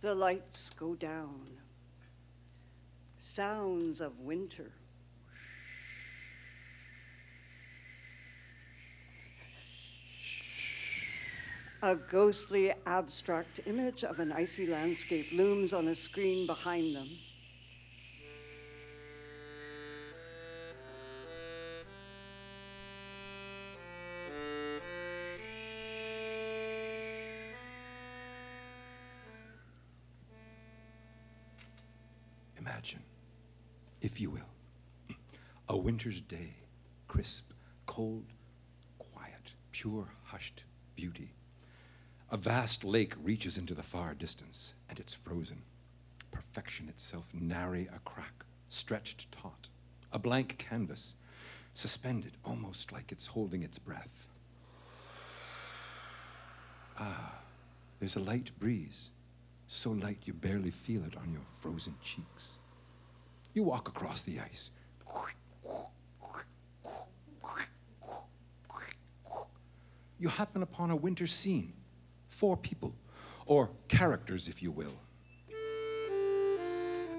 The lights go down. Sounds of winter. A ghostly, abstract image of an icy landscape looms on a screen behind them. Imagine, if you will, a winter's day, crisp, cold, quiet, pure, hushed beauty. A vast lake reaches into the far distance, and it's frozen. Perfection itself, nary a crack, stretched taut. A blank canvas, suspended, almost like it's holding its breath. Ah, there's a light breeze, so light you barely feel it on your frozen cheeks. You walk across the ice. You happen upon a winter scene. 4 people, or characters, if you will.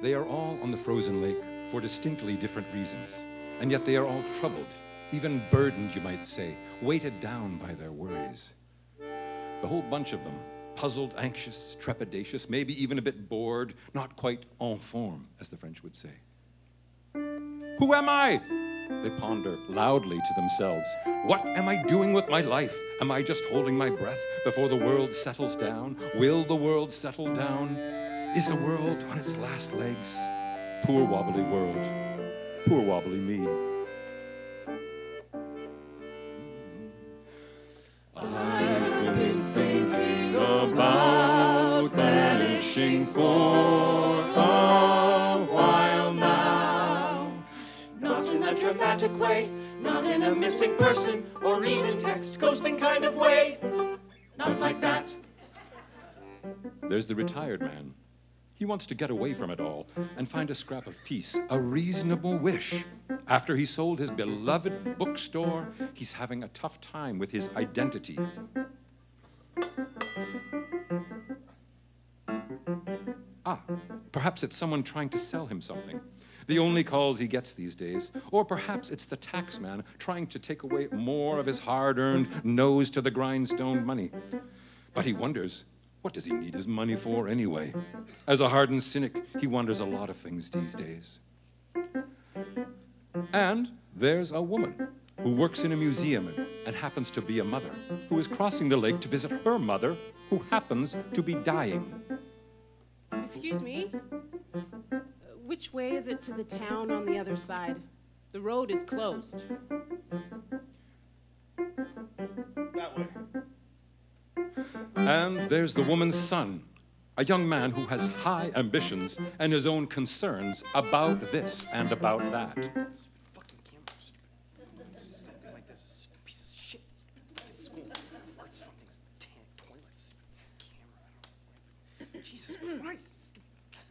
They are all on the frozen lake for distinctly different reasons, and yet they are all troubled, even burdened, you might say, weighted down by their worries. The whole bunch of them, puzzled, anxious, trepidatious, maybe even a bit bored, not quite en forme, as the French would say. Who am I? They ponder loudly to themselves. What am I doing with my life? Am I just holding my breath before the world settles down? Will the world settle down? Is the world on its last legs? Poor wobbly world. Poor wobbly me. I've been thinking about vanishing for a while now. Not in a dramatic way, not in a missing person or even text ghosting kind of way. Not like that. There's the retired man. He wants to get away from it all and find a scrap of peace, a reasonable wish. After he sold his beloved bookstore, he's having a tough time with his identity. Ah, perhaps it's someone trying to sell him something. The only calls he gets these days. Or perhaps it's the tax man trying to take away more of his hard-earned, nose-to-the-grindstone money. But he wonders, what does he need his money for anyway? As a hardened cynic, he wonders a lot of things these days. And there's a woman who works in a museum and happens to be a mother, who is crossing the lake to visit her mother, who happens to be dying. Excuse me? Which way is it to the town on the other side? The road is closed. That way. And there's the woman's son, a young man who has high ambitions and his own concerns about this and about that. This fucking camera, something like this is a piece of shit. Fucking school. Arts funding's toilets. Camera. Jesus Christ.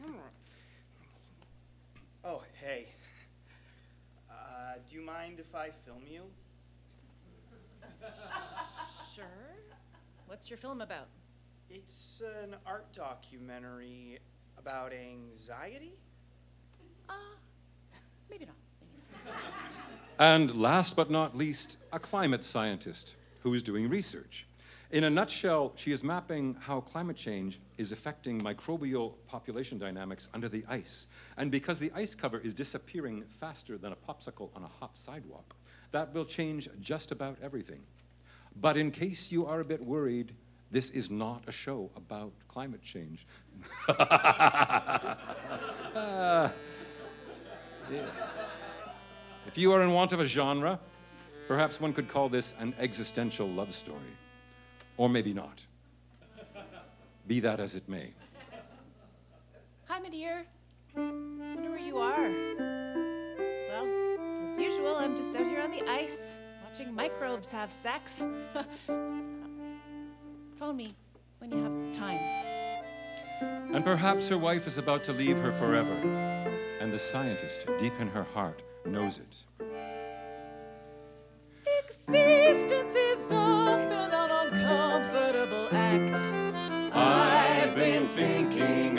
Camera. Oh, hey. Do you mind if I film you? Sure. What's your film about? It's an art documentary about anxiety. Maybe not. And last but not least, a climate scientist who is doing research. In a nutshell, she is mapping how climate change is affecting microbial population dynamics under the ice. And because the ice cover is disappearing faster than a popsicle on a hot sidewalk, that will change just about everything. But in case you are a bit worried, this is not a show about climate change. Yeah. If you are in want of a genre, perhaps one could call this an existential love story. Or maybe not. Be that as it may. Hi, my dear. Wonder where you are. Well, as usual, I'm just out here on the ice, watching microbes have sex. Phone me when you have time. And perhaps her wife is about to leave her forever. And the scientist, deep in her heart, knows it. Existence is often an uncomfortable act. I've been thinking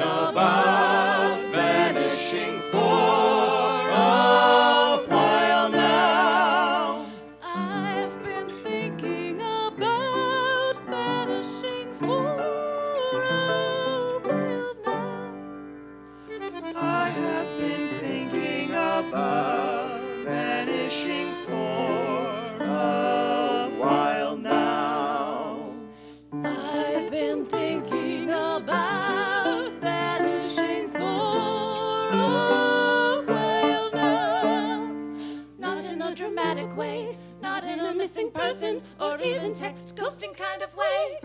dreamlike way, not in a missing person or even text ghosting kind of way.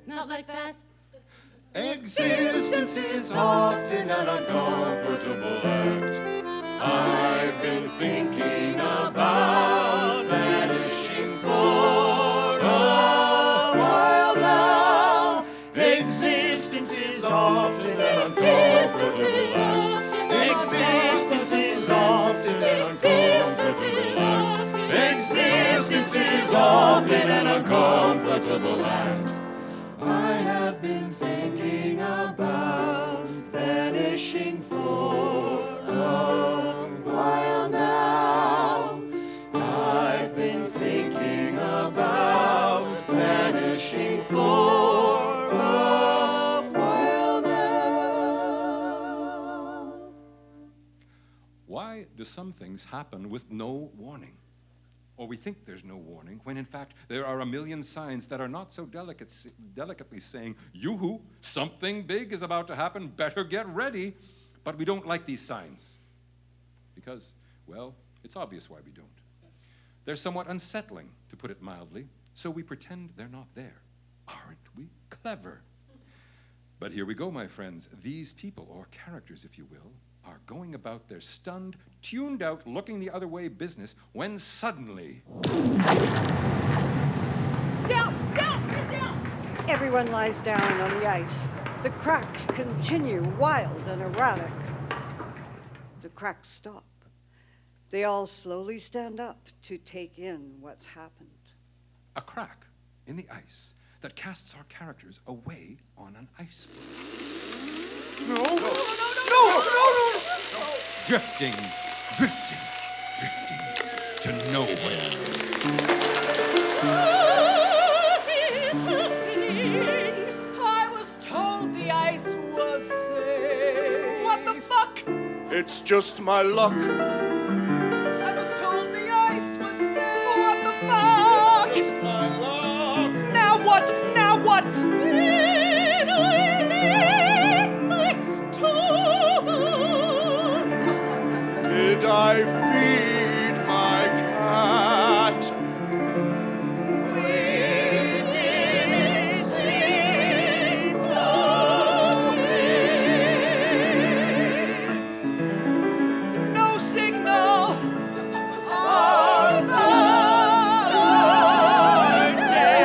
Not like that. Existence is often an uncomfortable act. I've been thinking about vanishing for a while now. Existence is often an uncomfortable act. Existence is often an uncomfortable act. Existence is often an uncomfortable act. I have been thinking about vanishing for a while now. I've been thinking about vanishing for a while now. Why do some things happen with no warning? Or we think there's no warning, when in fact there are a million signs that are not so delicately saying, yoo-hoo, something big is about to happen, better get ready. But we don't like these signs. Because, well, it's obvious why we don't. They're somewhat unsettling, to put it mildly, so we pretend they're not there. Aren't we clever? But here we go, my friends. These people, or characters, if you will, are going about their stunned, tuned out, looking the other way business when suddenly... Down, down, get down! Everyone lies down on the ice. The cracks continue, wild and erratic. The cracks stop. They all slowly stand up to take in what's happened. A crack in the ice that casts our characters away on an ice floe. No! Drifting, drifting, drifting to nowhere. What is happening? I was told the ice was safe. What the fuck? It's just my luck. I was told the ice was safe. What the fuck? Just my luck. Now what? Now what? Did I leave my stove? Did I feed my cat? We didn't see it coming. No signal Of the dark dead.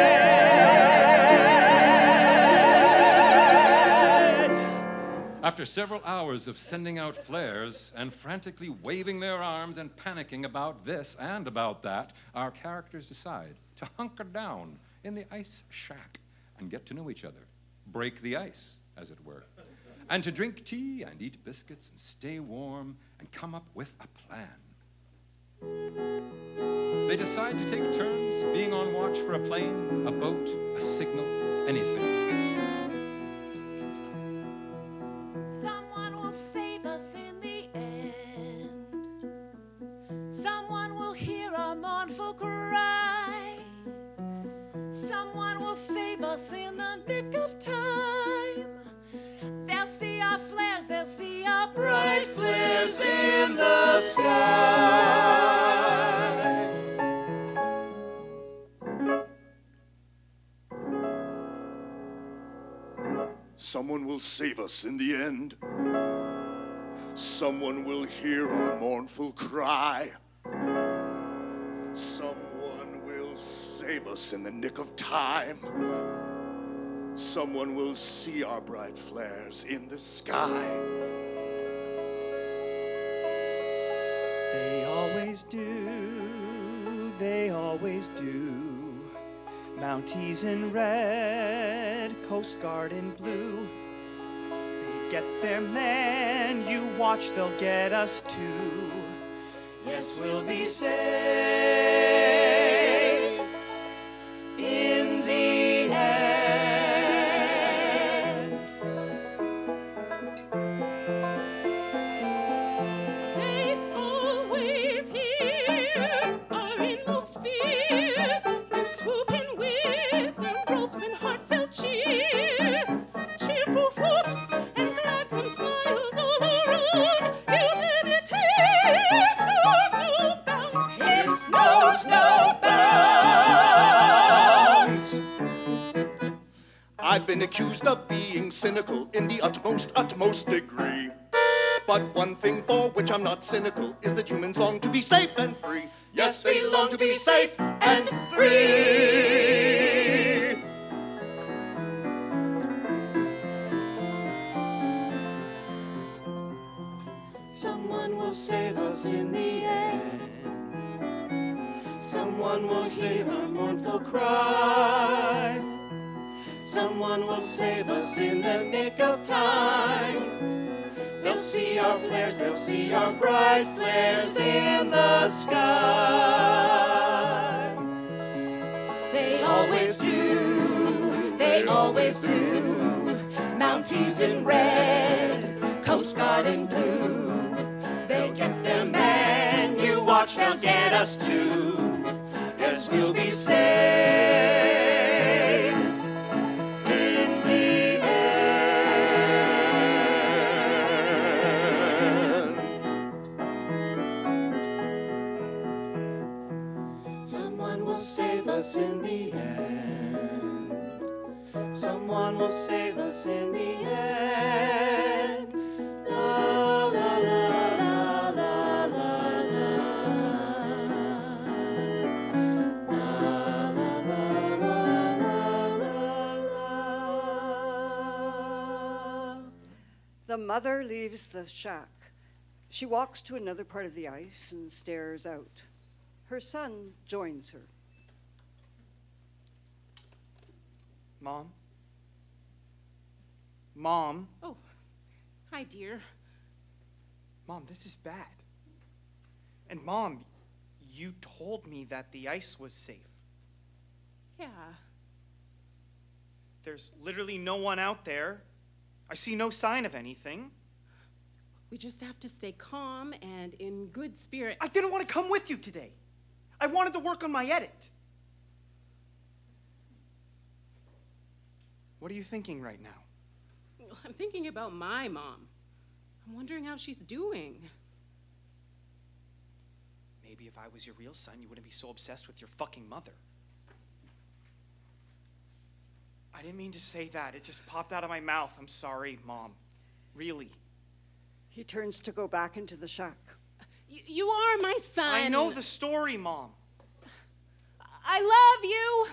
After several hours of sending out flares and frantically waving their arms and panicking about this and about that, our characters decide to hunker down in the ice shack and get to know each other, break the ice, as it were, and to drink tea and eat biscuits and stay warm and come up with a plan. They decide to take turns being on watch for a plane, a boat, a signal, anything. Someone will save us in the end. Someone will hear our mournful cry. Someone will save us in the nick of time. They'll see our flares, they'll see our bright flares in the sky. Someone will save us in the end. Someone will hear our mournful cry. Someone will save us in the nick of time. Someone will see our bright flares in the sky. They always do, they always do. Mounties in red, Coast Guard in blue. They get their men, you watch, they'll get us too. Yes, we'll be saved in the end. They always hear our inmost fears, then swoop in with their ropes and heartfelt cheers. Cheerful whoops and gladsome smiles all around. Humility knows no bounds. It knows been accused of being cynical in the utmost degree. But one thing for which I'm not cynical is that humans long to be safe and free. Yes, we long to be safe and free. Someone will save us in the end. Someone will hear our mournful cry. Someone will save us in the nick of time. They'll see our flares, they'll see our bright flares in the sky. They always do, they always do. Mounties in red, Coast Guard in blue. They'll get their man, you watch, they'll get us too. Yes, we'll be saved in the end. Someone will save us in the end. Someone will save us in the end. La la la la la la la. La la la la la la. The mother leaves the shack. She walks to another part of the ice and stares out. Her son joins her. Mom? Mom? Oh, hi, dear. Mom, this is bad. And Mom, you told me that the ice was safe. Yeah. There's literally no one out there. I see no sign of anything. We just have to stay calm and in good spirits. I didn't want to come with you today. I wanted to work on my edit. What are you thinking right now? I'm thinking about my mom. I'm wondering how she's doing. Maybe if I was your real son, you wouldn't be so obsessed with your fucking mother. I didn't mean to say that. It just popped out of my mouth. I'm sorry, Mom. Really. He turns to go back into the shack. You are my son. I know the story, Mom. I love you.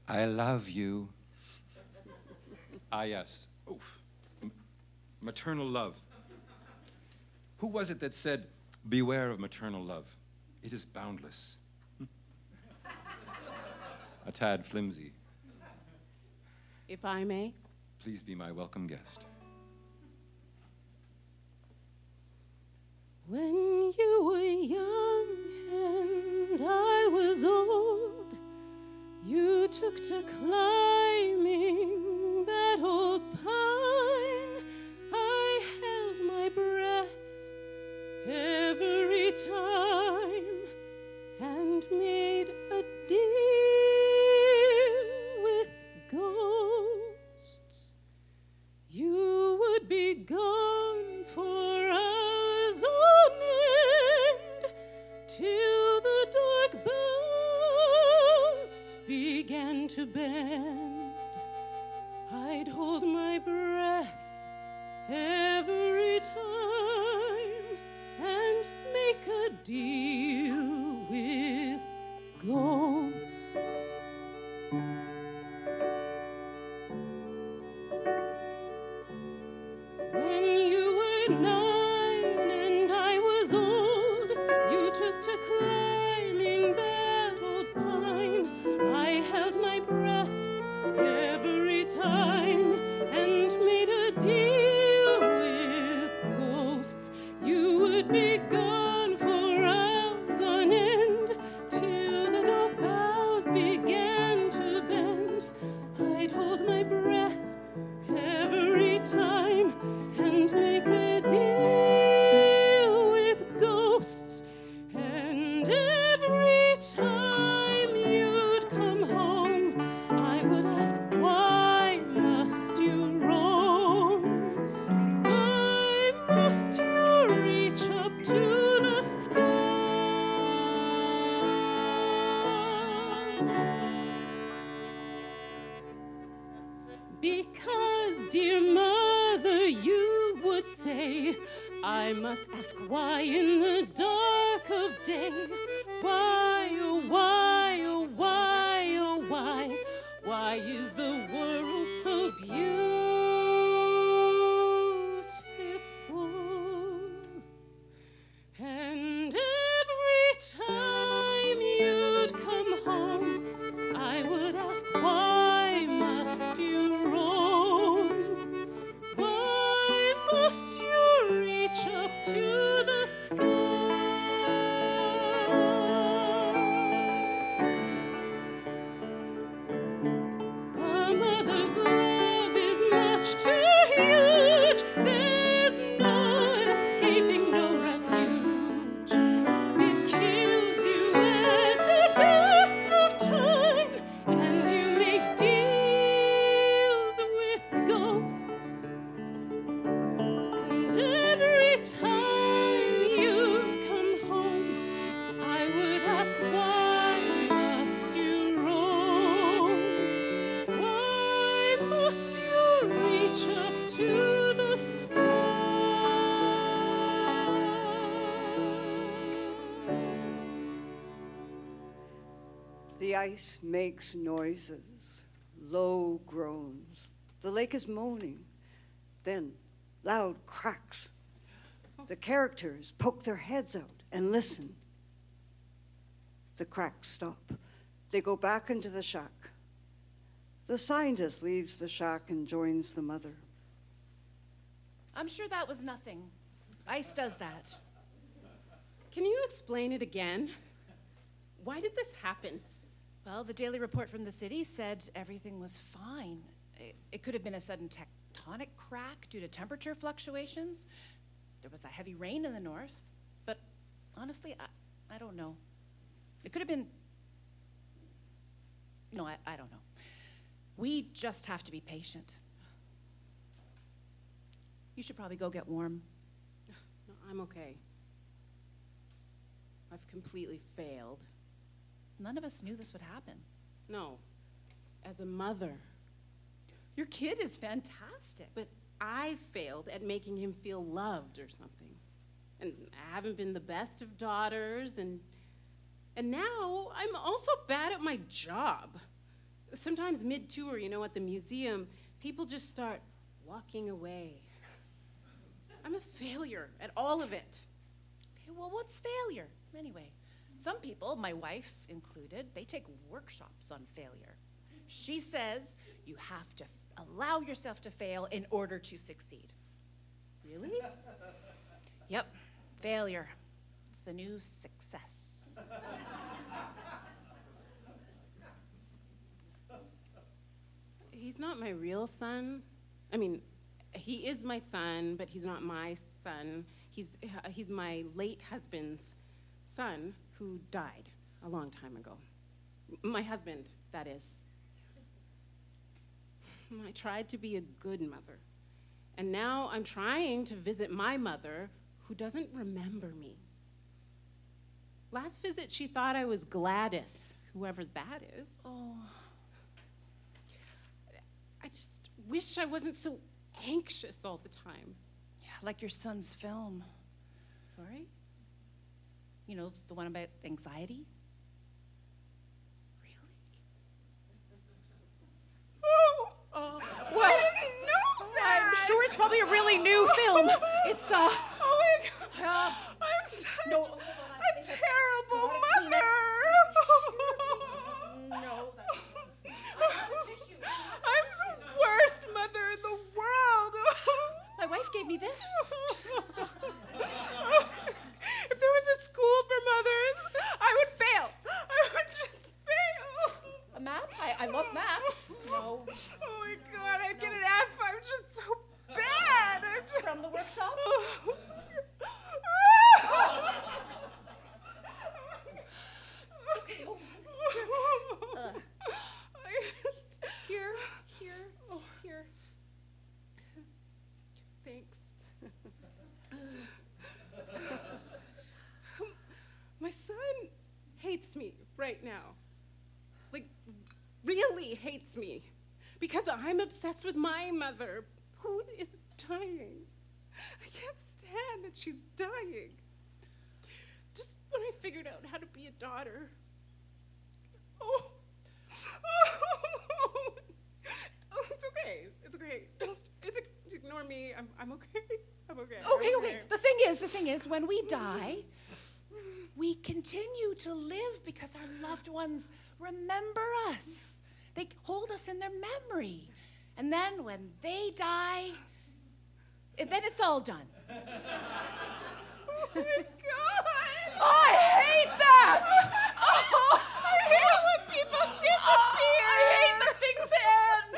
I love you. Ah, yes. Oof. Maternal love. Who was it that said, beware of maternal love? It is boundless. A tad flimsy. If I may. Please be my welcome guest. When you were young and I was old, you took to climbing that old pine. I held my breath every time and made a deal with ghosts. You would be gone for hours on end till the dark boughs began to bend. I'd hold my breath every time and make a deal with ghosts. When you were 9 and I was old, you took to climbing that old pine. I held my breath every time and made a deal with ghosts. You would be gone for hours on end till the dark boughs began to bend. I'd hold my breath every time and make a deal mothers, dear mother, you would say, I must ask why in the dark of day. Why, oh why, oh why, oh why? Why is the world so beautiful? And every time you'd come home, I would ask, why must you roam? Why must you reach up to the sky? A mother's love is much too huge. There's no escaping, no refuge. It kills you at the best of time, and you make deals with ghosts. And every time you come home, I would ask, why must you roam? Why must you reach up to the sky? The ice makes noises, low groans. The lake is moaning. Then loud cracks. The characters poke their heads out and listen. The cracks stop. They go back into the shack. The scientist leaves the shack and joins the mother. I'm sure that was nothing. Ice does that. Can you explain it again? Why did this happen? Well, the daily report from the city said everything was fine. It could have been a sudden tectonic crack due to temperature fluctuations. There was that heavy rain in the north. But honestly, I don't know. It could have been... No, I don't know. We just have to be patient. You should probably go get warm. No, I'm okay. I've completely failed. None of us knew this would happen. No, as a mother. Your kid is fantastic. But I failed at making him feel loved or something. And I haven't been the best of daughters, and now I'm also bad at my job. Sometimes mid-tour, at the museum, people just start walking away. I'm a failure at all of it. Okay, well, what's failure? Anyway, some people, my wife included, they take workshops on failure. She says you have to allow yourself to fail in order to succeed. Really? Yep, failure. It's the new success. He's not my real son. I mean, he is my son, but he's not my son. He's my late husband's son who died a long time ago. My husband, that is. I tried to be a good mother. And now I'm trying to visit my mother, who doesn't remember me. Last visit, she thought I was Gladys, whoever that is. Oh. I just wish I wasn't so anxious all the time. Yeah, like your son's film. Sorry? You know, the one about anxiety? Really? Oh, well, I didn't know that. I'm sure it's probably a really new film. It's, Oh my God. I'm such a terrible mother. No, I'm the worst mother in the world. my wife gave me this. If there was a school for mothers, I would fail. I would just fail. A map? I love maps. No. Oh my God, I'd get an F. I'm just so bad. From the workshop? Okay, hold on. Here, here. Thanks. My son hates me right now. Like, really hates me. Because I'm obsessed with my mother, who is dying. I can't stand that she's dying. Just when I figured out how to be a daughter. Oh, it's okay. It's okay. Ignore me. I'm okay. I'm okay. Okay. The thing is, when we die, we continue to live because our loved ones remember us. They hold us in their memory. And then when they die, then it's all done. Oh my God! Oh, I hate that! Oh, I hate when people disappear! I hate that things end!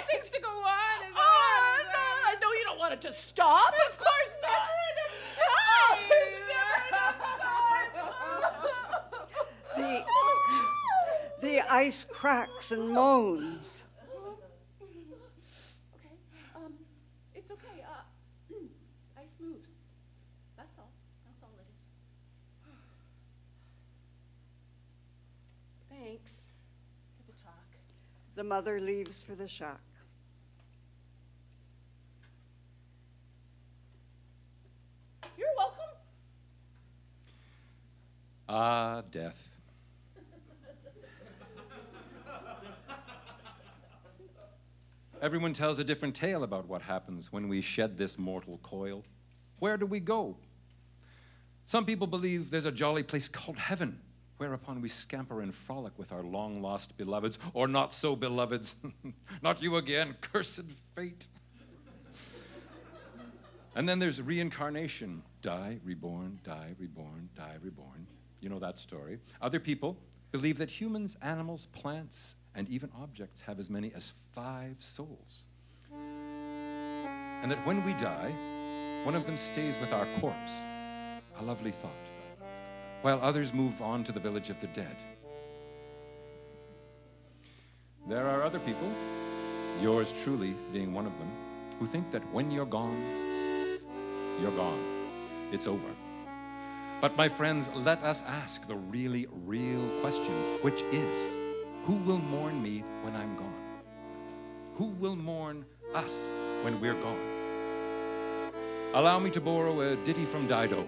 Things to go on and Oh, on. no, I know you don't want it to stop. Of course not. Oh, there's never enough time. The ice cracks and moans. Okay, it's okay. Ice moves. That's all. That's all it is. Thanks. For the talk. The mother leaves for the shack. You're welcome. Ah, death. Everyone tells a different tale about what happens when we shed this mortal coil. Where do we go? Some people believe there's a jolly place called heaven, whereupon we scamper and frolic with our long-lost beloveds, or not-so-beloveds. Not you again, cursed fate. And then there's reincarnation. Die, reborn, die, reborn, die, reborn. You know that story. Other people believe that humans, animals, plants, and even objects have as many as 5 souls. And that when we die, one of them stays with our corpse. A lovely thought. While others move on to the village of the dead. There are other people, yours truly being one of them, who think that when you're gone, you're gone. It's over. But my friends, let us ask the really real question, which is, who will mourn me when I'm gone? Who will mourn us when we're gone? Allow me to borrow a ditty from Dido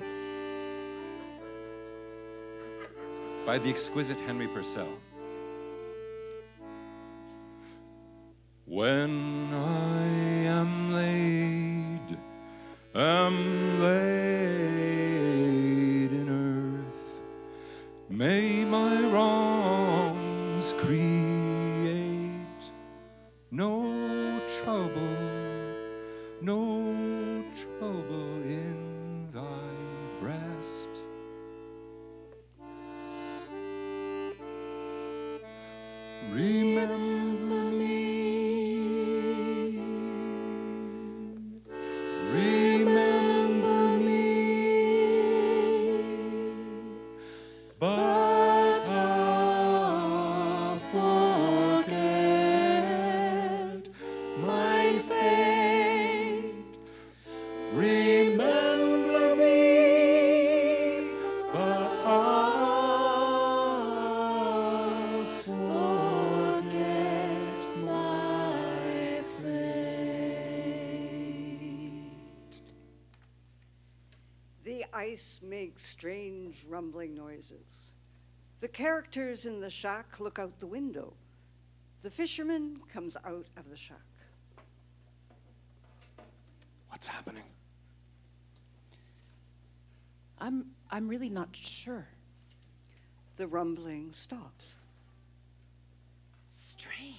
by the exquisite Henry Purcell. When I am laid in earth, may my wrongs create no trouble in thy breast. Remember me. Remember me. But I'll forget my fate. Remember me. But I'll forget my fate. The ice makes strange rumbling noises. The characters in the shack look out the window. The fisherman comes out of the shack. What's happening? I'm really not sure. The rumbling stops. Strange.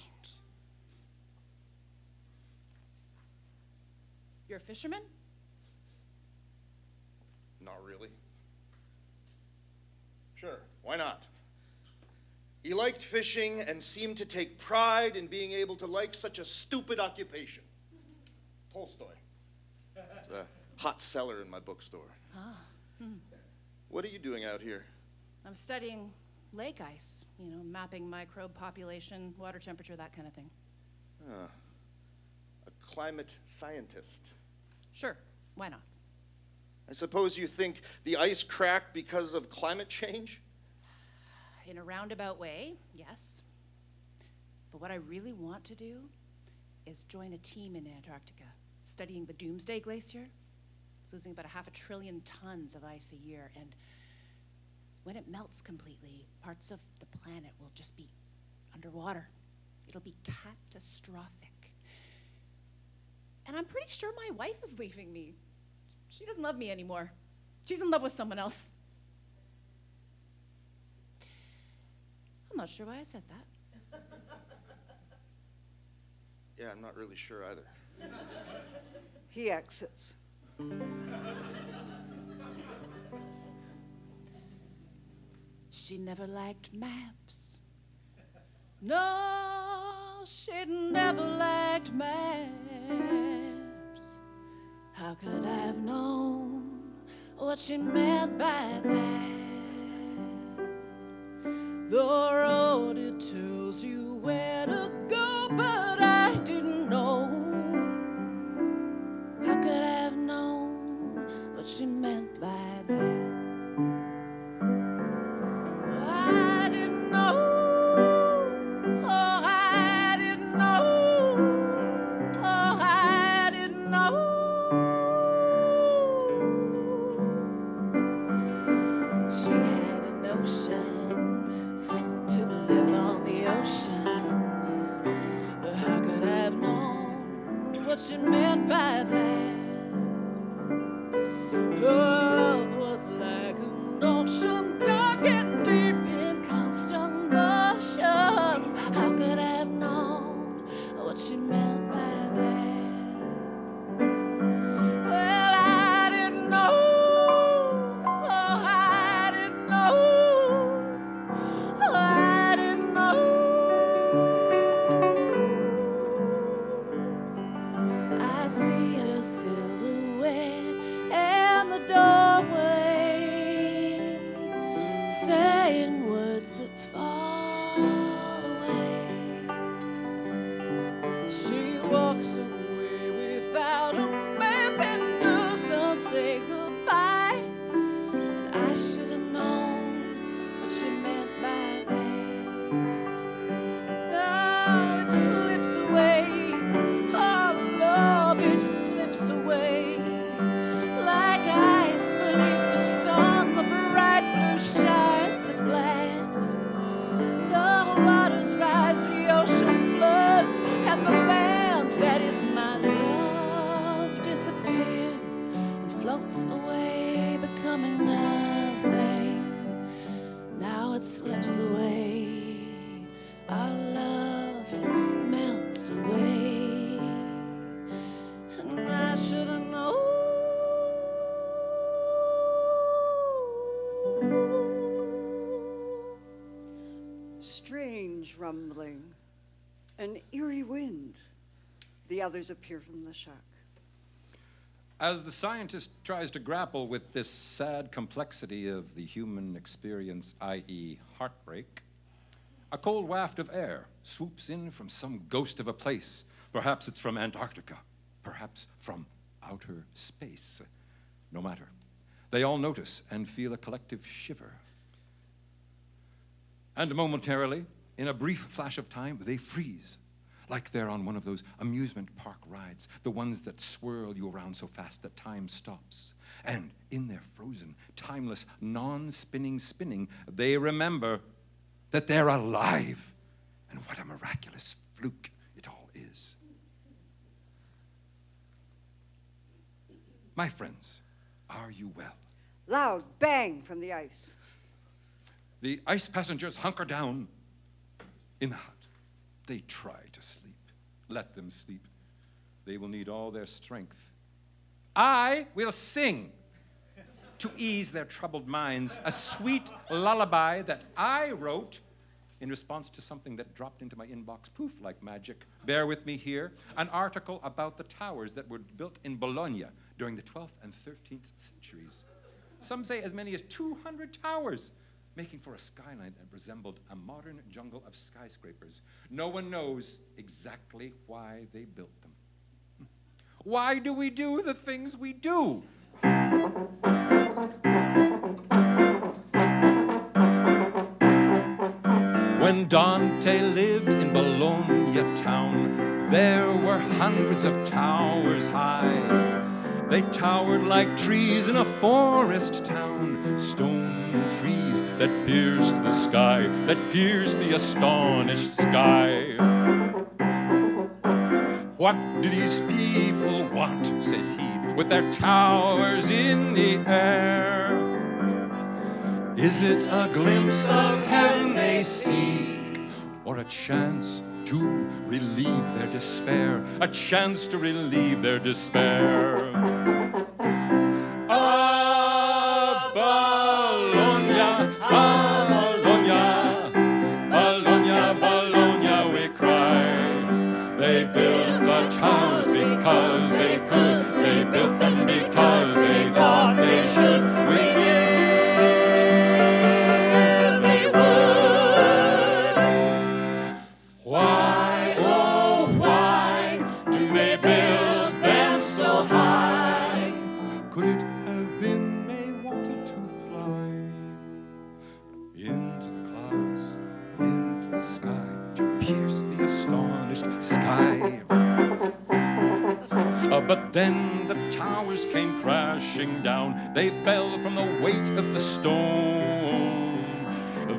You're a fisherman? Not really. Sure, why not? He liked fishing and seemed to take pride in being able to like such a stupid occupation. Tolstoy. It's a hot seller in my bookstore. What are you doing out here? I'm studying lake ice, mapping microbe population, water temperature, that kind of thing. A climate scientist. Sure, why not? I suppose you think the ice cracked because of climate change? In a roundabout way, yes. But what I really want to do is join a team in Antarctica, studying the Doomsday Glacier. It's losing about 500 billion tons of ice a year, and when it melts completely, parts of the planet will just be underwater. It'll be catastrophic. And I'm pretty sure my wife is leaving me. She doesn't love me anymore. She's in love with someone else. I'm not sure why I said that. Yeah, I'm not really sure either. He exits. She never liked maps. No, she'd never liked maps. How could I have known what she meant by that? The road, it tells you where to go, but I didn't know. How could I have known what she meant by that? I didn't know. Oh, I didn't know. Oh, I didn't know. She had a notion to live on the ocean, but how could I have known what she meant by that? Her love was like an ocean, dark and deep in constant motion. How could I have known what she meant by that? Well, I didn't know. Oh, I didn't know. Oh, I didn't know. I see her silhouette in the doorway, saying words that fall away. She walks away without a map and doesn't say goodbye. And I should have known what she meant by that. Oh, it slips away. Oh, love, it just slips away. Like ice beneath the sun, the bright blue shards of glass. The waters rise, the ocean floods, and the land that is my love disappears and floats away, becoming nothing. Now it slips away. Our love, it melts away. And I should have known. Strange rumbling, an eerie wind. The others appear from the shack. As the scientist tries to grapple with this sad complexity of the human experience, i.e. heartbreak, a cold waft of air swoops in from some ghost of a place. Perhaps it's from Antarctica, perhaps from outer space. No matter. They all notice and feel a collective shiver. And momentarily, in a brief flash of time, they freeze, like they're on one of those amusement park rides, the ones that swirl you around so fast that time stops. And in their frozen, timeless, non-spinning spinning, they remember that they're alive. And what a miraculous fluke it all is. My friends, are you well? Loud bang from the ice. The ice passengers hunker down in the hut. They try to sleep. Let them sleep. They will need all their strength. I will sing to ease their troubled minds a sweet lullaby that I wrote in response to something that dropped into my inbox, poof, like magic. Bear with me here. An article about the towers that were built in Bologna during the 12th and 13th centuries. Some say as many as 200 towers, making for a skyline that resembled a modern jungle of skyscrapers. No one knows exactly why they built them. Why do we do the things we do? When Dante lived in Bologna, There were hundreds of towers high. They towered like trees in a forest town, stone trees that pierced the sky, that pierced the astonished sky. What do these people want, said he, with their towers in the air? Is it a glimpse of heaven they seek, or a chance to relieve their despair, a chance to relieve their despair? Ah, Bologna, Bologna, Bologna, Bologna, we cry. They built the towers because they could. They built them because they thought they should. We knew they would. Why, oh, why do they build them so high? Could it have been they wanted to fly into the clouds, into the sky, to pierce the astonished sky? But then the towers came crashing down. They fell from the weight of the stone.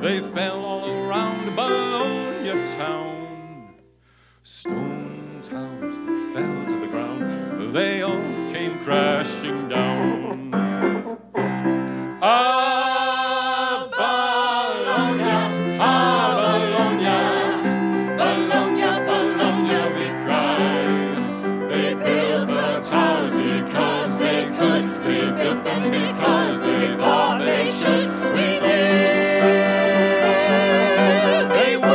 They fell all around Bologna town. Stone towers that fell to the ground. They all came crashing down. Ah, Bologna, Bologna, Bologna, Bologna, we cry. They built the towers because they could. They built them because they thought they should. We knew they would.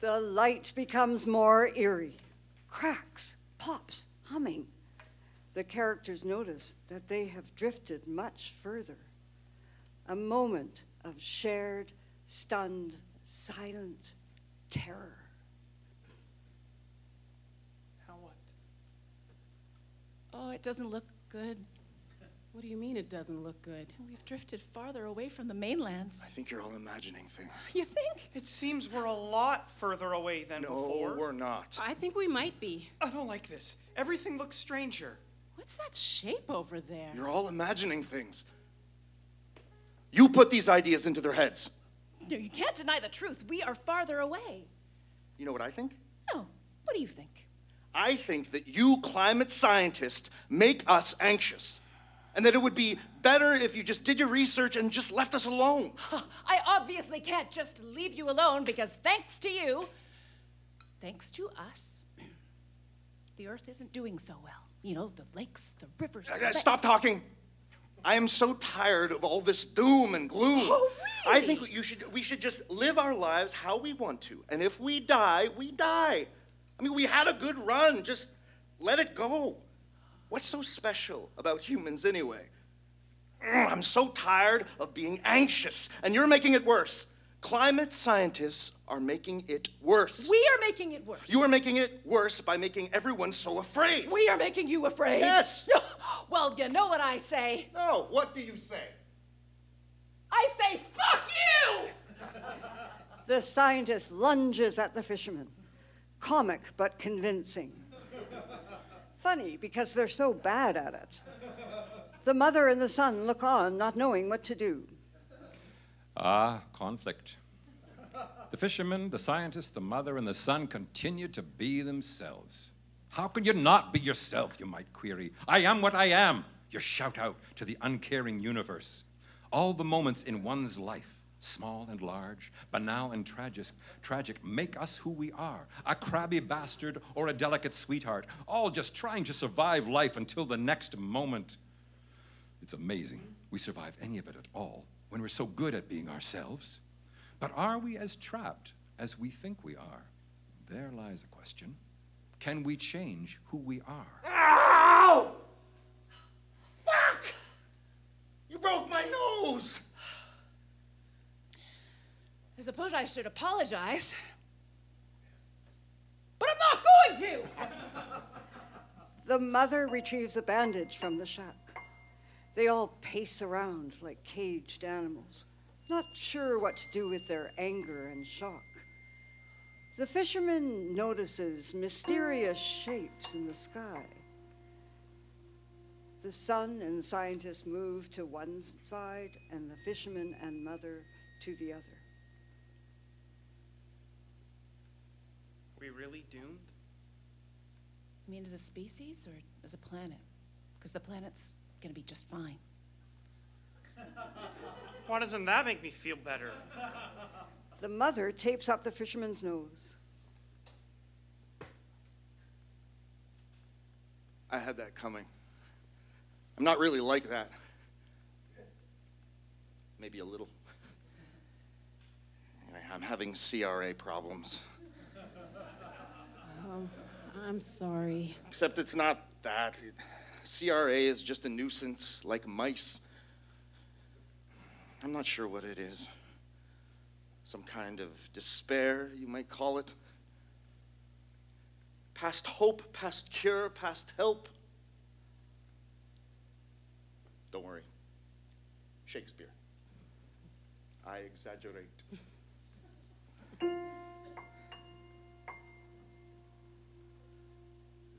The light becomes more eerie. Cracks, pops, humming. The characters notice that they have drifted much further. A moment of shared, stunned, silent terror. Now what? Oh, it doesn't look good. What do you mean it doesn't look good? We've drifted farther away from the mainland. I think you're all imagining things. You think? It seems we're a lot further away than No, before. we're not. I think we might be. I don't like this. Everything looks stranger. What's that shape over there? You're all imagining things. You put these ideas into their heads. No, you can't deny the truth. We are farther away. You know what I think? No. What do you think? I think that you climate scientists make us anxious. And that it would be better if you just did your research and just left us alone. I obviously can't just leave you alone because thanks to you, thanks to us, the Earth isn't doing so well. You know, the lakes, the rivers. Stop talking. I am so tired of all this doom and gloom. Oh, really? I think we should just live our lives how we want to. And if we die, we die. I mean, we had a good run. Just let it go. What's so special about humans anyway? I'm so tired of being anxious, and you're making it worse. Climate scientists are making it worse. We are making it worse. You are making it worse by making everyone so afraid. We are making you afraid. Yes. Well, you know what I say. No, what do you say? I say, fuck you! The scientist lunges at the fisherman. Comic but convincing. Funny because they're so bad at it. The mother and the son look on, not knowing what to do. Ah, conflict. The fisherman, the scientist, the mother, and the son continue to be themselves. How can you not be yourself, you might query? I am what I am, you shout out to the uncaring universe. All the moments in one's life, small and large, banal and tragic, make us who we are. A crabby bastard or a delicate sweetheart, all just trying to survive life until the next moment. It's amazing we survive any of it at all when we're so good at being ourselves. But are we as trapped as we think we are? There lies a question. Can we change who we are? Ow! Fuck! You broke my nose! I suppose I should apologize. But I'm not going to! The mother retrieves a bandage from the shack. They all pace around like caged animals. not sure what to do with their anger and shock. The fisherman notices mysterious shapes in the sky. The son and scientist move to one side, and the fisherman and mother to the other. We really doomed? You mean as a species or as a planet? Because the planet's gonna be just fine. Why doesn't that make me feel better? The mother tapes up the fisherman's nose. I had that coming. I'm not really like that. Maybe a little. Anyway, I'm having CRA problems. I'm sorry. Except it's not that. CRA is just a nuisance, like mice. I'm not sure what it is. Some kind of despair, you might call it. Past hope, past cure, past help. Don't worry. Shakespeare. I exaggerate.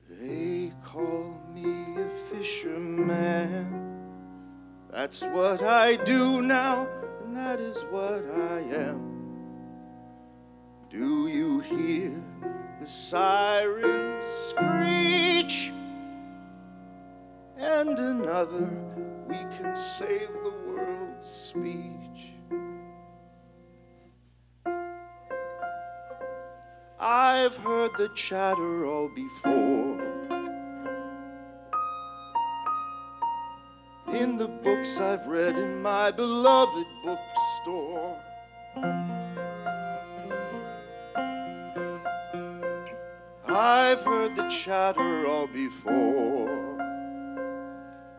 They call me a fisherman. That's what I do now, and that is what I am. Do you hear the sirens screech? And another, we can save the world's speech. I've heard the chatter all before. In the books I've read in my beloved bookstore. I've heard the chatter all before.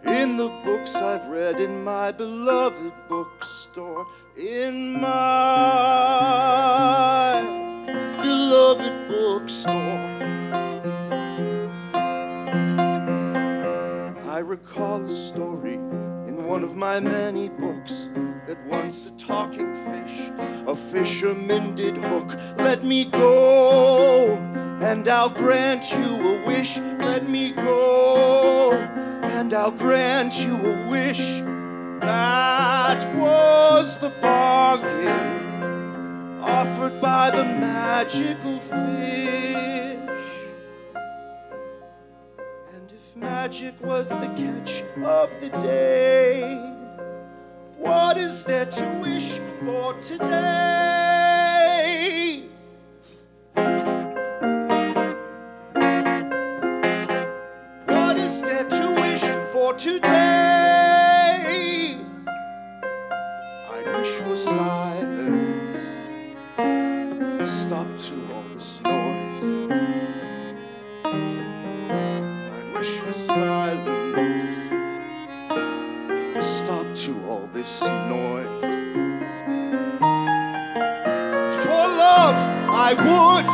In the books I've read in my beloved bookstore. In my beloved bookstore. I recall a story in one of my many books that once a talking fish, a fisherman did hook. Let me go, and I'll grant you a wish. Let me go, and I'll grant you a wish. That was the bargain offered by the magical fish. And if magic was the catch of the day, what is there to wish for today? What is there to wish for today? I wish for silence, to stop to all this noise. I wish for silence, to stop to all this noise. For love, I would.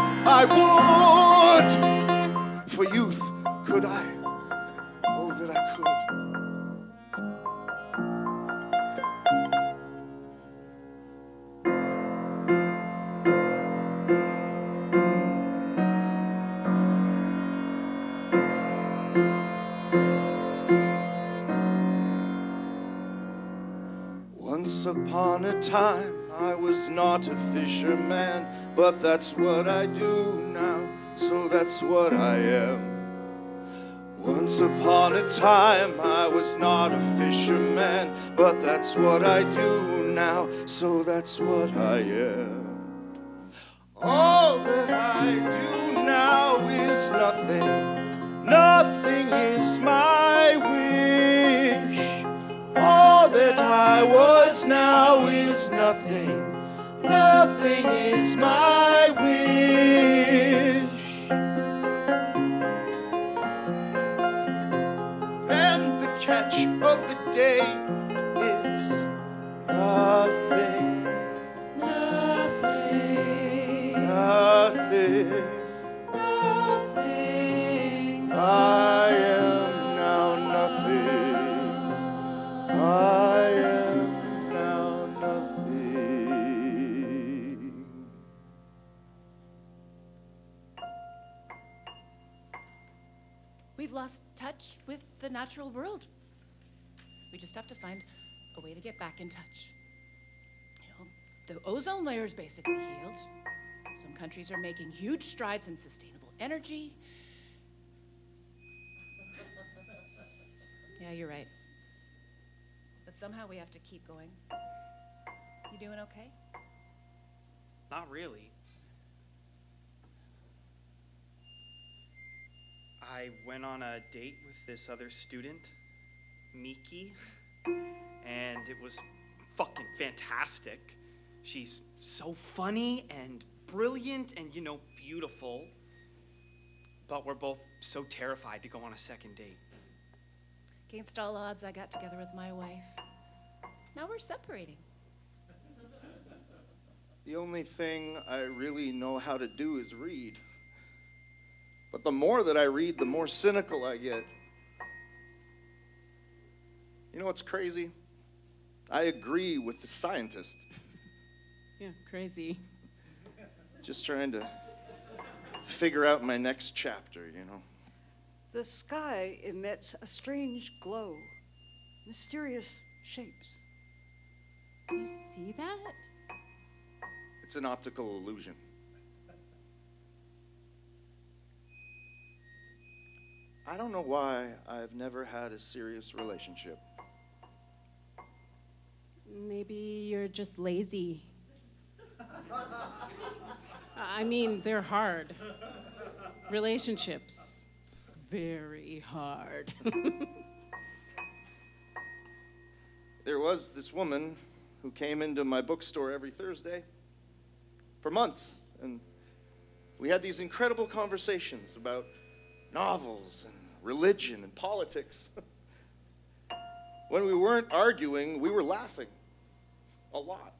For youth, could I? Oh, that I could. Once upon a time, I was not a fisherman, but that's what I do now, so that's what I am. Once upon a time, I was not a fisherman, but that's what I do now, so that's what I am. All that I do now is nothing, nothing is my wish. All that I was now is nothing, nothing is my wish. And the catch of the day is nothing, Nothing, nothing. nothing. I am now nothing. I am now nothing. We've lost touch with the natural world. We just have to find a way to get back in touch. You know, the ozone layer is basically healed. Some countries are making huge strides in sustainable energy. Yeah, you're right. But somehow we have to keep going. You doing okay? Not really. I went on a date with this other student, Miki, and it was fucking fantastic. She's so funny and brilliant and, beautiful. But we're both so terrified to go on a second date. Against all odds, I got together with my wife. Now we're separating. The only thing I really know how to do is read. But the more that I read, the more cynical I get. You know what's crazy? I agree with the scientist. Yeah, crazy. Just trying to figure out my next chapter, The sky emits a strange glow, mysterious shapes. Do you see that? It's an optical illusion. I don't know why I've never had a serious relationship. Maybe you're just lazy. I mean, they're hard. Relationships, very hard. There was this woman who came into my bookstore every Thursday for months, and we had these incredible conversations about novels and religion and politics. When we weren't arguing, we were laughing a lot.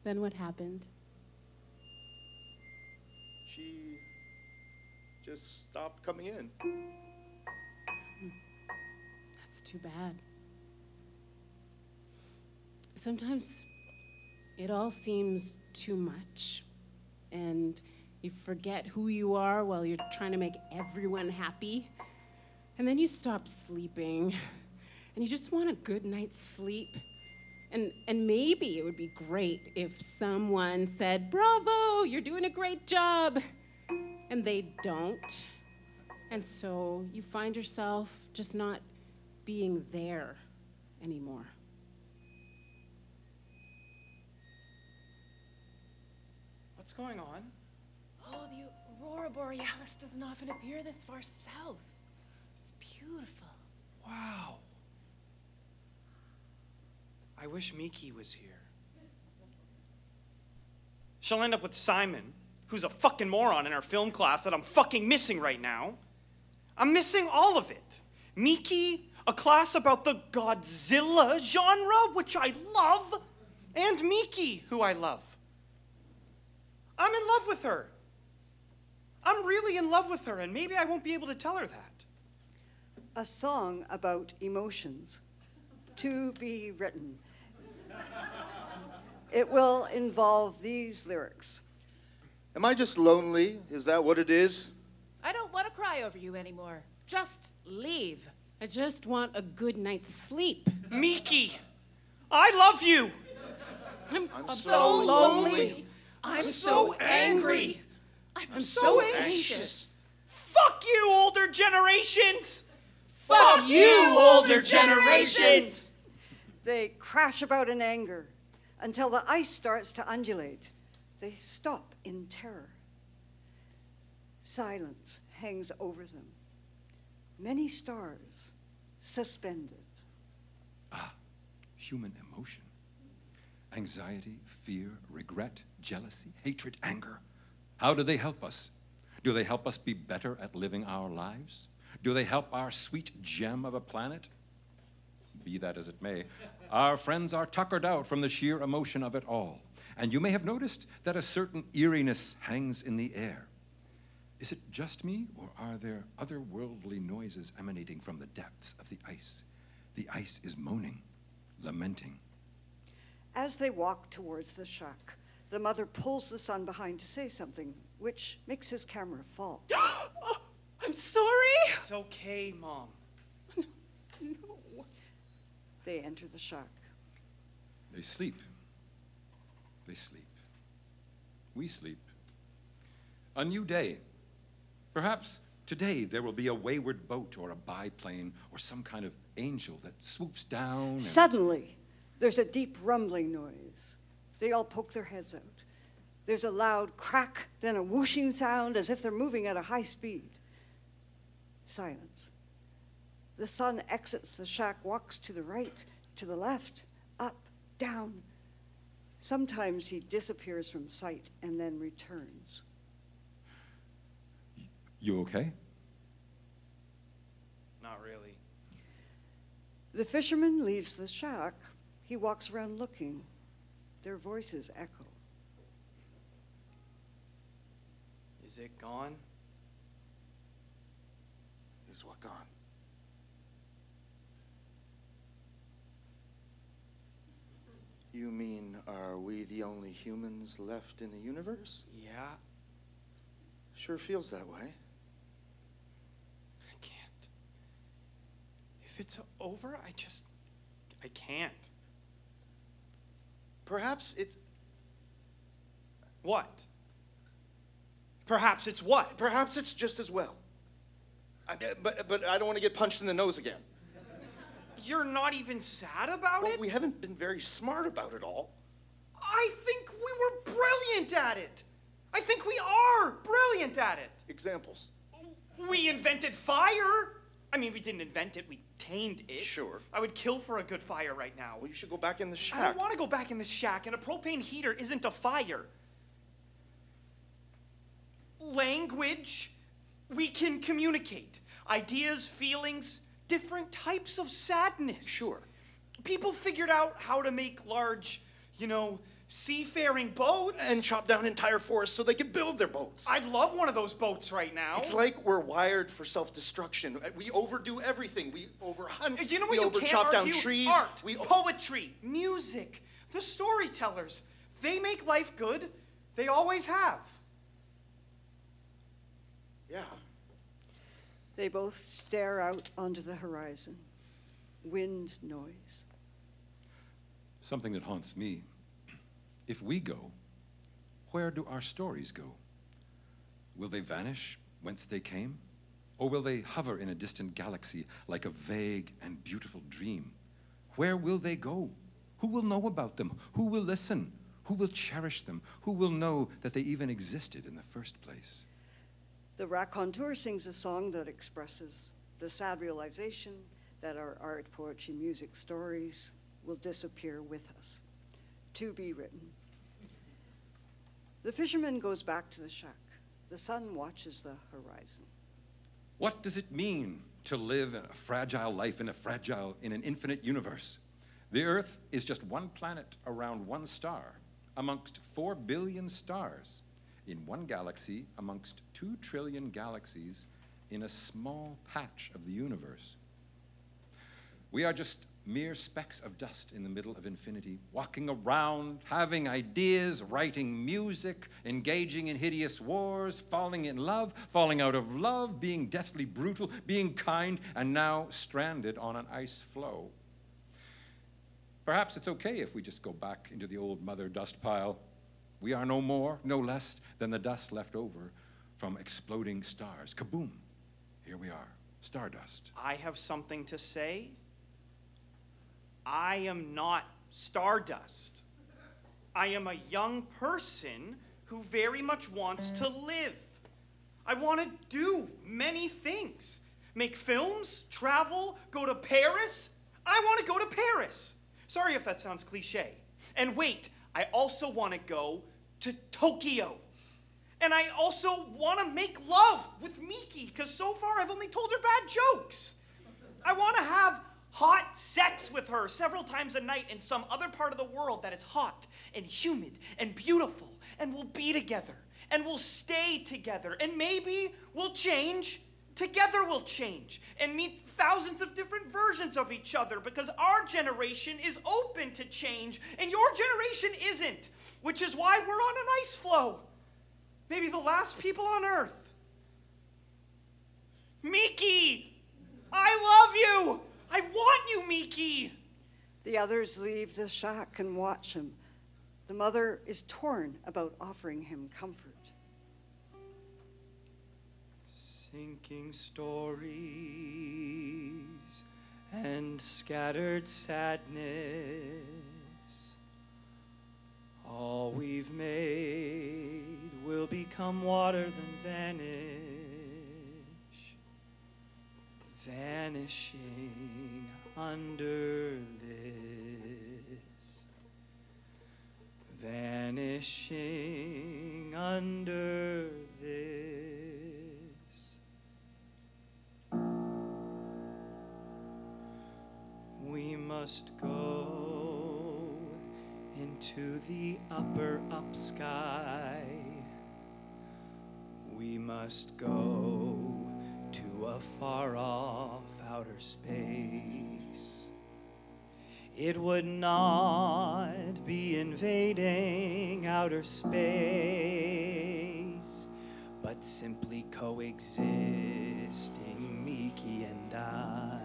Then what happened? She just stopped coming in. That's too bad. Sometimes it all seems too much, and you forget who you are while you're trying to make everyone happy. And then you stop sleeping, and you just want a good night's sleep. And maybe it would be great if someone said, "Bravo, you're doing a great job." And they don't. And so you find yourself just not being there anymore. What's going on? Oh, the aurora borealis doesn't often appear this far south. It's beautiful. Wow. I wish Miki was here. She'll end up with Simon, who's a fucking moron in our film class that I'm fucking missing right now. I'm missing all of it. Miki, a class about the Godzilla genre, which I love, and Miki, who I love. I'm in love with her. I'm really in love with her, and maybe I won't be able to tell her that. A song about emotions, to be written. It will involve these lyrics. Am I just lonely? Is that what it is? I don't want to cry over you anymore. Just leave. I just want a good night's sleep. Miki, I love you. I'm so lonely. I'm so angry. I'm so anxious. Fuck you, older generations. Fuck you, older generations. They crash about in anger until the ice starts to undulate. They stop in terror. Silence hangs over them. Many stars suspended. Human emotion. Anxiety, fear, regret, jealousy, hatred, anger. How do they help us? Do they help us be better at living our lives? Do they help our sweet gem of a planet? Be that as it may, our friends are tuckered out from the sheer emotion of it all. And you may have noticed that a certain eeriness hangs in the air. Is it just me, or are there otherworldly noises emanating from the depths of the ice? The ice is moaning, lamenting. As they walk towards the shack, the mother pulls the son behind to say something, which makes his camera fall. I'm I'm sorry. It's okay, Mom. No. They enter the shack. They sleep. They sleep. We sleep. A new day. Perhaps today there will be a wayward boat or a biplane or some kind of angel that swoops down and... Suddenly, there's a deep rumbling noise. They all poke their heads out. There's a loud crack, then a whooshing sound as if they're moving at a high speed. Silence. The son exits the shack, walks to the right, to the left, up, down. Sometimes he disappears from sight and then returns. You okay? Not really. The fisherman leaves the shack. He walks around looking. Their voices echo. Is it gone? Is what gone? You mean, are we the only humans left in the universe? Yeah. Sure feels that way. I can't. If it's over, I can't. Perhaps it's... What? Perhaps it's what? Perhaps it's just as well. But I don't want to get punched in the nose again. You're not even sad about Well, it? we haven't been very smart about it all. I think we were brilliant at it. I think we are brilliant at it. Examples. We invented fire. I mean, we didn't invent it, we tamed it. Sure. I would kill for a good fire right now. Well, you should go back in the shack. I don't want to go back in the shack, and a propane heater isn't a fire. Language, we can communicate. Ideas, feelings, different types of sadness. Sure. People figured out how to make large, seafaring boats. And chop down entire forests so they could build their boats. I'd love one of those boats right now. It's like we're wired for self-destruction. We overdo everything. We overhunt. You know what we you over can't chop down argue? trees. Art, We poetry, music, the storytellers. They make life good. They always have. Yeah. They both stare out onto the horizon. Wind noise. Something that haunts me. If we go, where do our stories go? Will they vanish whence they came? Or will they hover in a distant galaxy like a vague and beautiful dream? Where will they go? Who will know about them? Who will listen? Who will cherish them? Who will know that they even existed in the first place? The raconteur sings a song that expresses the sad realization that our art, poetry, music, stories will disappear with us. To be written. The fisherman goes back to the shack. The sun watches the horizon. What does it mean to live a fragile life in an infinite universe? The Earth is just one planet around one star amongst 4 billion stars in one galaxy amongst 2 trillion galaxies in a small patch of the universe. We are just mere specks of dust in the middle of infinity, walking around, having ideas, writing music, engaging in hideous wars, falling in love, falling out of love, being deathly brutal, being kind, and now stranded on an ice floe. Perhaps it's okay if we just go back into the old mother dust pile. We are no more, no less than the dust left over from exploding stars. Kaboom! Here we are, stardust. I have something to say. I am not stardust. I am a young person who very much wants to live. I want to do many things. Make films, travel, go to Paris. I want to go to Paris. Sorry if that sounds cliche. And wait, I also want to go to Tokyo. And I also want to make love with Miki, because so far I've only told her bad jokes. I want to have hot sex with her several times a night in some other part of the world that is hot and humid and beautiful, and we'll be together, and we'll stay together, and maybe we'll change. Together we'll change and meet thousands of different versions of each other, because our generation is open to change and your generation isn't, which is why we're on an ice floe. Maybe the last people on Earth. Miki! I love you! I want you, Miki! The others leave the shack and watch him. The mother is torn about offering him comfort. Sinking stories and scattered sadness. All we've made will become water then vanish, vanishing under this, vanishing under this. We must go into the upper up sky. We must go to a far off outer space. It would not be invading outer space, but simply coexisting, Miki and I.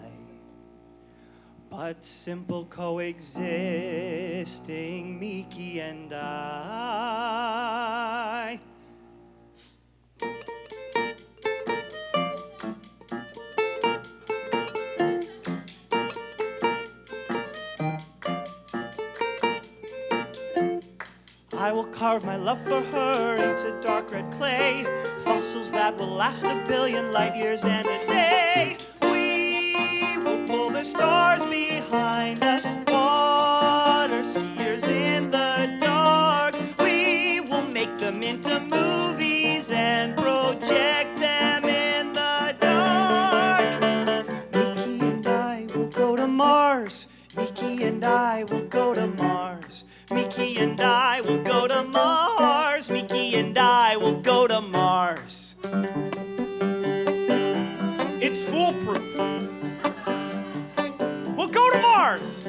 But simple coexisting, Miki and I. I will carve my love for her into dark red clay, fossils that will last 1 billion light years and a day. We will pull the stars behind us, water skiers in the dark. We will make them into movies and project them in the dark. Miki and I will go to Mars. Miki and I will go to Mars. Miki and I will go to Mars. Miki and I will go to Mars. It's foolproof. We'll go to Mars.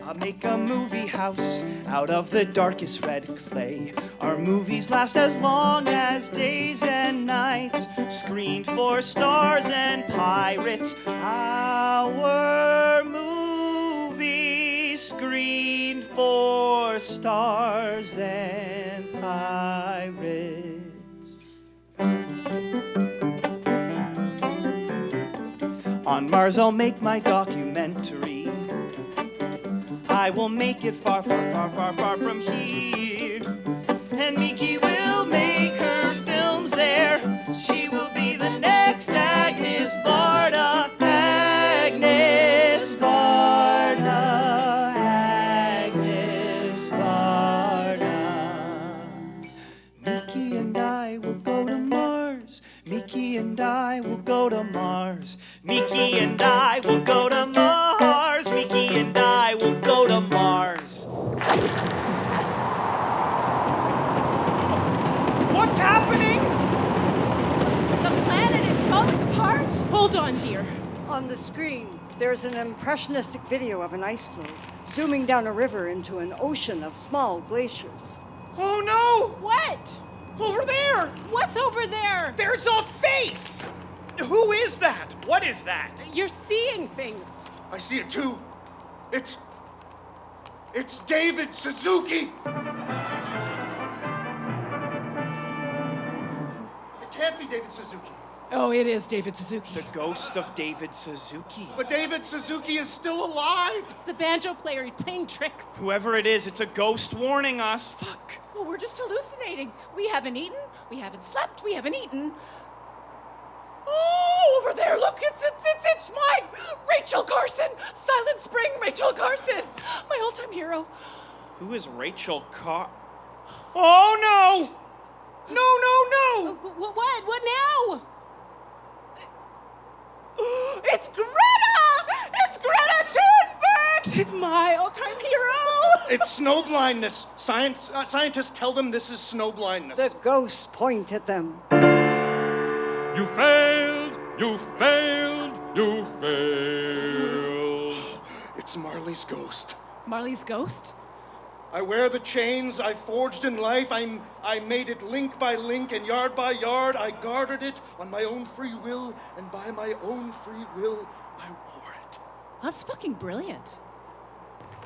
I'll make a movie house out of the darkest red clay. Our movies last as long as days and nights, screened for stars and pirates. Our movie screened for stars and pirates. On Mars I'll make my documentary. I will make it far, far, far, far, far from here. And Miki will make her films there. She will be the next Agnes Varda. Agnes Varda. Agnes Varda. Miki and I will go to Mars. Miki and I will go to Mars. Miki and I will go to Mars. Miki and I will go to Mars. What's happening? The planet is falling apart. Hold on, dear. On the screen, there's an impressionistic video of an ice floe zooming down a river into an ocean of small glaciers. Oh no! What? Over there! What's over there? There's a face! Who is that? What is that? You're seeing things. I see it too. It's David Suzuki. It can't be David Suzuki. Oh, it is David Suzuki. The ghost of David Suzuki. But David Suzuki is still alive. It's the banjo player. He's playing tricks. Whoever it is, it's a ghost warning us. Fuck. Oh, we're just hallucinating. We haven't eaten, we haven't slept, we haven't eaten. Oh, over there, look, it's my Rachel Carson. Silent Spring, Rachel Carson. My all-time hero. Who is Rachel Oh no! No! What? What now? It's Greta! It's Greta Thunberg! It's my all-time hero. It's snow blindness. Scientists tell them this is snow blindness. The ghosts point at them. You failed! You failed! You failed! It's Marley's ghost. Marley's ghost? I wear the chains I forged in life. I made it link by link and yard by yard. I guarded it on my own free will, and by my own free will, I wore it. That's fucking brilliant.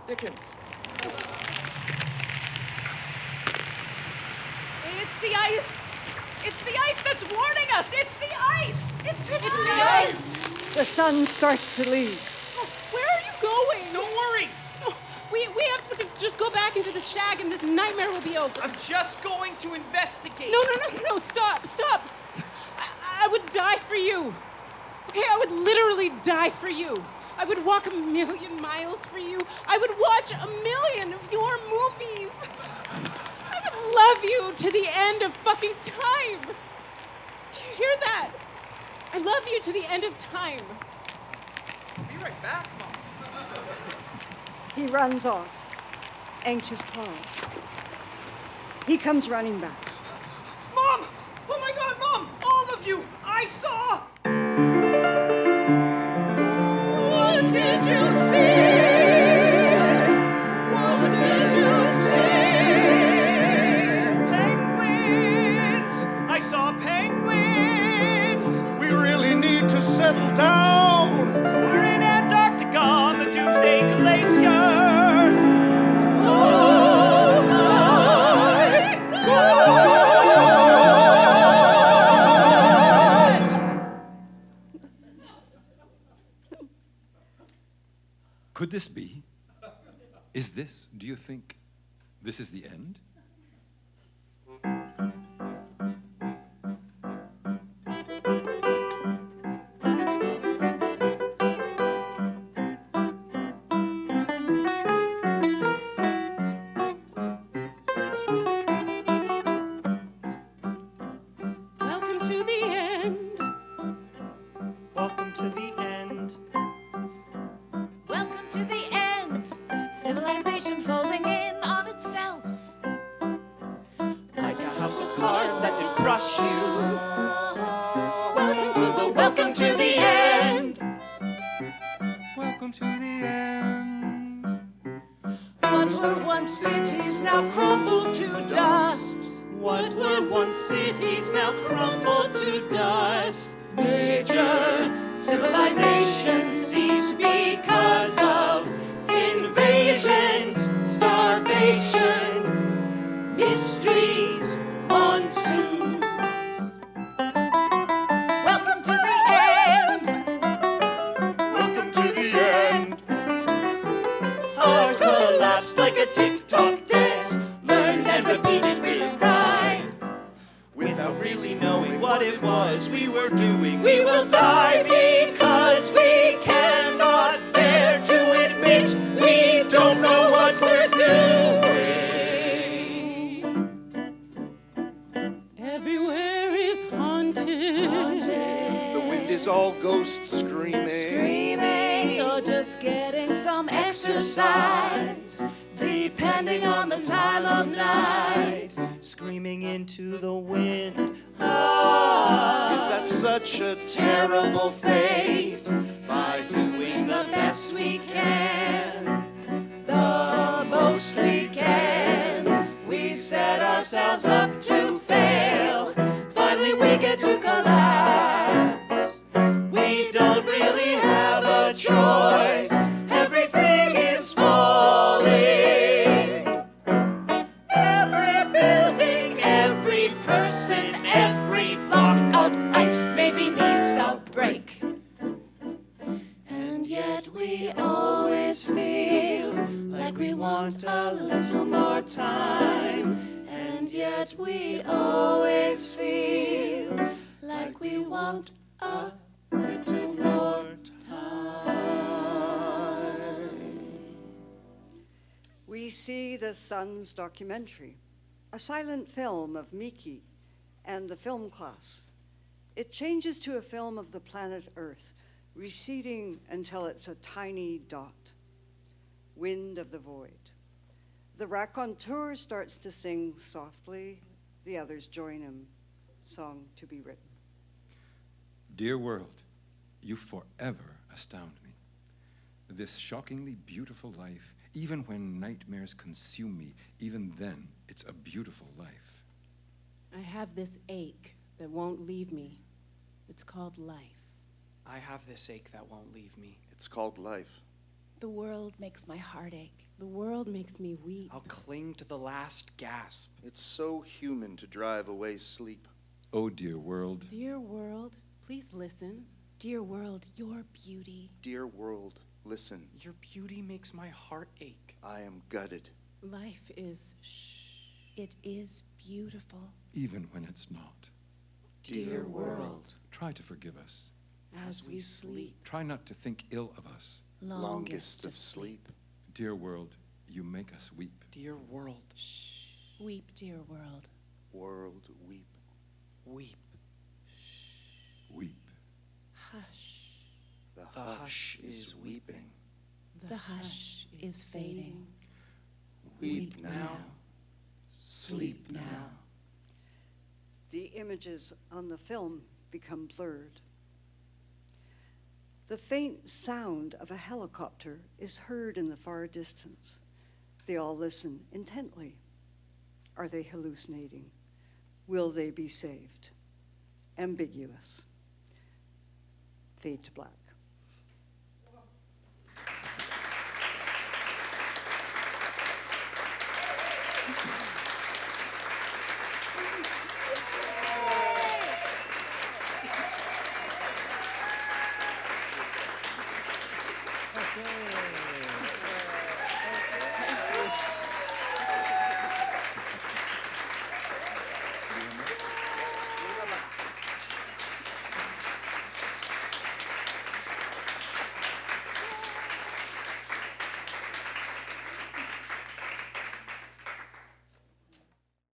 Dickens. It's the ice. It's the ice that's warning us. It's the ice. It's the ice. The sun starts to leave. Where are you going? Don't worry. We have to just go back into the shag and this nightmare will be over. I'm just going to investigate. No, stop. I would die for you. Okay, I would literally die for you. I would walk 1,000,000 miles for you. I would watch 1,000,000 of your movies. I would love you to the end of fucking time. Do you hear that? I love you to the end of time. I'll be right back, Mom. He runs off. Anxious pause. He comes running back. Mom! Oh my God, Mom! All of you! I saw! What did you see? What did you see? Penguins! I saw penguins! We really need to settle down. We're in Antarctica on the Doomsday Glacier. Oh my God! Could this be? Is this, do you think, this is the end? Welcome to the end. Welcome to the end. Welcome to the end. Civilization folding in on itself. Like a house of cards that did crush you. Welcome to the end. Welcome to the end. What were once cities now crumble to dust. What were once cities now crumble to dust. Major civilizations ceased because of invasions, starvation, mysteries, monsoons. Welcome to the end. Welcome to the end. Ours collapsed like a tick-tock dance, learned and repeated with pride. Without really knowing what it was we were doing. We will die because we cannot bear to admit we don't know what we're doing. Everywhere is haunted. The wind is all ghost screaming. Screaming or just getting some exercise, depending on the time of night. Screaming into the wind. Is that such a Terrible fate. By doing the best we can, the most we can, we set ourselves up to fail. Finally we get to collapse. We don't really have a choice. Everything is falling. Every building, every person, every block of ice maybe needs a break. And yet we always feel like we want a little more time. And yet we always feel like we want a little more time. We see the Sun's documentary, a silent film of Miki and the film class. It changes to a film of the planet Earth, receding until it's a tiny dot. Wind of the void. The raconteur starts to sing softly. The others join him. Song to be written. Dear world, you forever astound me. This shockingly beautiful life, Even when nightmares consume me, even then, it's a beautiful life. I have this ache that won't leave me. It's called life. I have this ache that won't leave me. It's called life. The world makes my heart ache. The world makes me weep. I'll cling to the last gasp. It's so human to drive away sleep. Oh, dear world. Dear world, please listen. Dear world, your beauty. Dear world, listen. Your beauty makes my heart ache. I am gutted. Life is It is beautiful. Even when it's not. Dear world, Try to forgive us. as we sleep. Try not to think ill of us. Longest of sleep. Dear world, you make us weep. dear world, Weep, dear world. World, weep. weep. Weep. Hush. The The hush is weeping. The hush is fading. Weep now. Sleep now. The images on the film become blurred. The faint sound of a helicopter is heard in the far distance. They all listen intently. Are they hallucinating? Will they be saved? Ambiguous. Fade to black.